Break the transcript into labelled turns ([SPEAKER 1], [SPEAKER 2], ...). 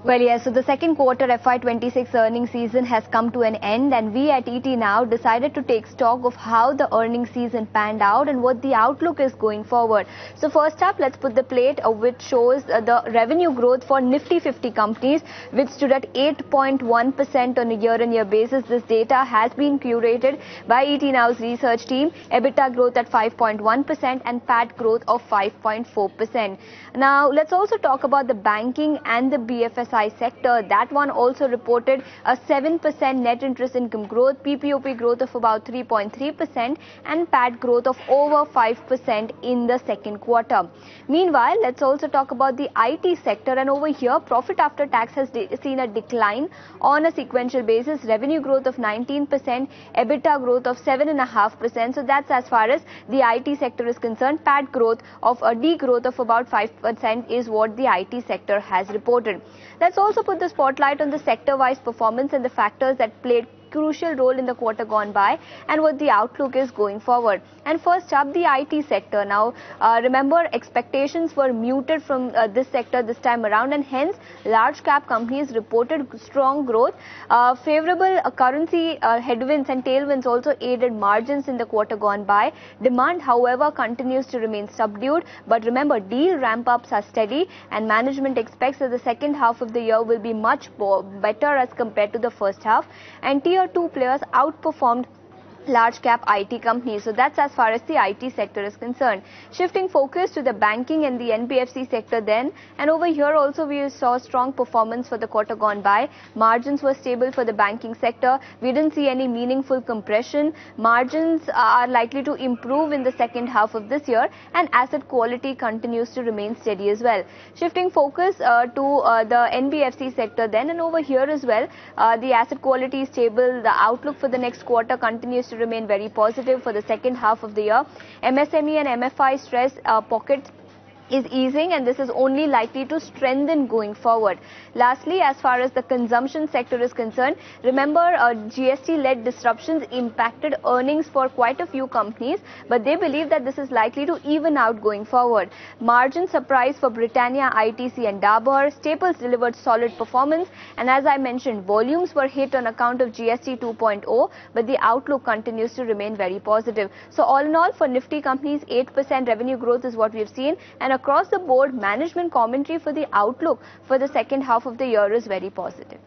[SPEAKER 1] Well, yes, so the second quarter FY26 earnings season has come to an end, and we at ET Now decided to take stock of how the earnings season panned out and what the outlook is going forward. So first up, let's put the plate which shows the revenue growth for Nifty 50 companies, which stood at 8.1% on a year-on-year basis. This data has been curated by ET Now's research team. EBITDA growth at 5.1% and PAT growth of 5.4%. Now, let's also talk about the banking and the BFSI sector. That one also reported a 7% net interest income growth, PPOP growth of about 3.3% and PAT growth of over 5% in the second quarter. Meanwhile, let's also talk about the IT sector, and over here profit after tax has seen a decline on a sequential basis. Revenue growth of 19%, EBITDA growth of 7.5%. So that's as far as the IT sector is concerned. PAT growth of a degrowth of about 5% is what the IT sector has reported. Let's also put the spotlight on the sector-wise performance and the factors that played crucial role in the quarter gone by and what the outlook is going forward. And first up, the IT sector. Now, remember, expectations were muted from this sector this time around, and hence large cap companies reported strong growth. Favorable currency headwinds and tailwinds also aided margins in the quarter gone by. Demand, however, continues to remain subdued, but remember, deal ramp-ups are steady, and management expects that the second half of the year will be much better as compared to the first half, and Tier 2 players outperformed large cap IT companies. So that's as far as the IT sector is concerned. Shifting focus to the banking and the NBFC sector then, and over here also we saw strong performance for the quarter gone by. Margins were stable for the banking sector. We didn't see any meaningful compression. Margins are likely to improve in the second half of this year, and asset quality continues to remain steady as well. Shifting focus to the NBFC sector then, and over here as well, the asset quality is stable. The outlook for the next quarter continues to remain very positive for the second half of the year. MSME and MFI stress pocket is easing, and this is only likely to strengthen going forward. Lastly, as far as the consumption sector is concerned, remember GST-led disruptions impacted earnings for quite a few companies, but they believe that this is likely to even out going forward. Margin surprise for Britannia, ITC and Dabur. Staples delivered solid performance, and as I mentioned, volumes were hit on account of GST 2.0, but the outlook continues to remain very positive. So all in all, for Nifty companies, 8% revenue growth is what we've seen, and across the board, management commentary for the outlook for the second half of the year is very positive.